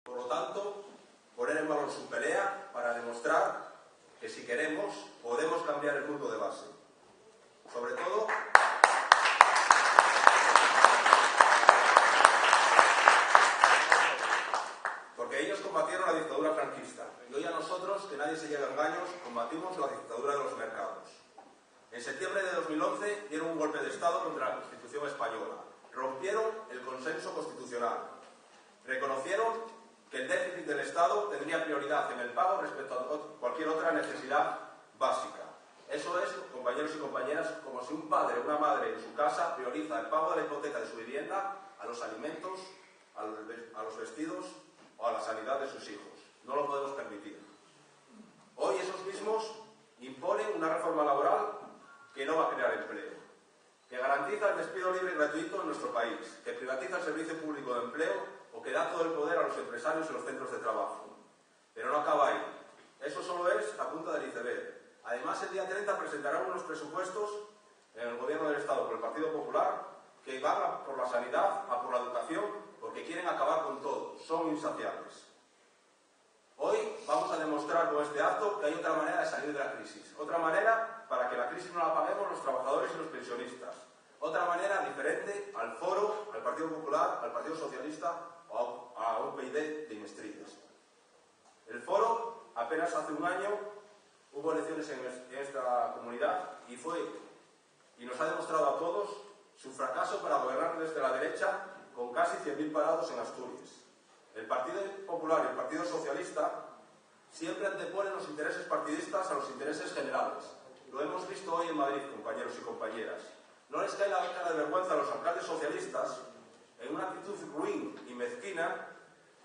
Por lo tanto, poner en valor su pelea para demostrar que si queremos, podemos cambiar el mundo de base. Sobre todo, porque ellos combatieron la dictadura franquista y hoy a nosotros, que nadie se lleve a engaños, combatimos la dictadura de los mercados. En septiembre de 2011 dieron un golpe de Estado contra la Constitución española. Rompieron el consenso constitucional. Reconocieron que el déficit del Estado tendría prioridad en el pago respecto a cualquier otra necesidad básica. Eso es, compañeros y compañeras, como si un padre o una madre en su casa prioriza el pago de la hipoteca de su vivienda a los alimentos, a los vestidos o a la sanidad de sus hijos. No lo podemos permitir. Hoy esos mismos imponen una reforma laboral que no va a crear empleo, que garantiza el despido libre y gratuito en nuestro país, que privatiza el servicio público de empleo o que da todo el poder a los empresarios en los centros de trabajo. Pero no acaba ahí. Eso solo es la punta del iceberg. Además, el día 30 presentarán unos presupuestos en el Gobierno del Estado por el Partido Popular que van a por la sanidad, a por la educación, porque quieren acabar con todo. Son insaciables. Hoy vamos a demostrar con este acto que hay otra manera de salir de la crisis. Otra manera para que la crisis no la paguemos los trabajadores y los pensionistas. Otra manera diferente al Foro, al Partido Popular, al Partido Socialista o a UPyD de Inestrillas. El Foro, apenas hace un año, hubo elecciones en esta comunidad y nos ha demostrado a todos su fracaso para gobernar desde la derecha con casi 100.000 parados en Asturias. El Partido Popular y el Partido Socialista siempre anteponen los intereses partidistas a los intereses generales. Lo hemos visto hoy en Madrid, compañeros y compañeras. No les cae la cara de vergüenza a los alcaldes socialistas, en una actitud ruin y mezquina,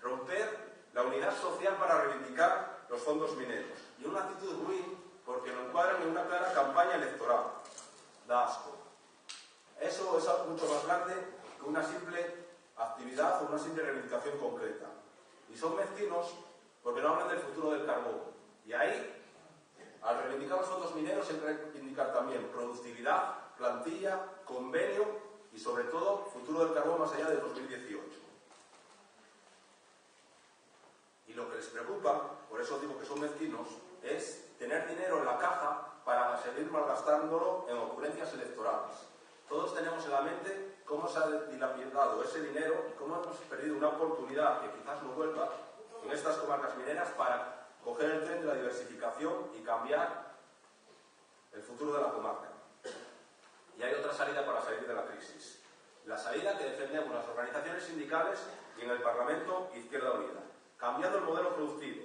romper la unidad social para reivindicar los fondos mineros. Y una actitud ruin porque lo encuadran en una clara campaña electoral. Da asco. Eso es algo mucho más grande que una simple actividad o una simple reivindicación concreta. Y son mezquinos porque no hablan del futuro del carbón. Y ahí, al reivindicar los fondos mineros, hay que reivindicar también productividad, plantilla, convenio y, sobre todo, futuro del carbón más allá del 2018. Y lo que les preocupa, por eso digo que son mezquinos, es tener dinero en la caja para seguir malgastándolo en ocurrencias electorales. Todos tenemos en la mente cómo se ha dilapidado ese dinero y cómo hemos perdido una oportunidad que quizás no vuelva en estas comarcas mineras para coger el tren de la diversificación y cambiar el futuro de la comarca. Y hay otra salida para salir de la crisis. La salida que defendemos las organizaciones sindicales y en el Parlamento Izquierda Unida. Cambiando el modelo productivo.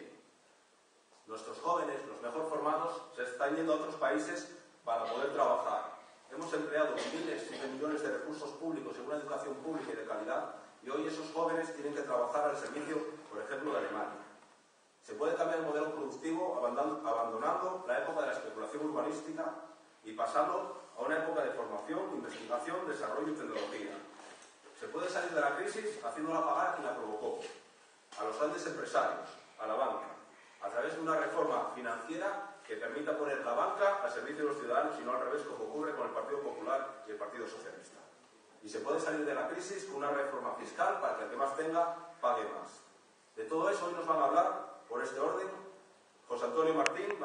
Nuestros jóvenes, los mejor formados, se están yendo a otros países para poder trabajar. Hemos empleado miles de millones de recursos públicos en una educación pública y de calidad y hoy esos jóvenes tienen que trabajar al servicio, por ejemplo, de Alemania. Se puede cambiar el modelo productivo abandonando la época de la especulación urbanística y pasando a una época de formación, investigación, desarrollo y tecnología. Se puede salir de la crisis haciéndola pagar a quien la provocó, a los grandes empresarios, a la banca, a través de una reforma financiera que permita poner la banca al servicio de los ciudadanos y no al revés, como ocurre con el Partido Popular y el Partido Socialista. Y se puede salir de la crisis con una reforma fiscal para que el que más tenga pague más. De todo eso hoy nos van a hablar, por este orden, José Antonio Martín,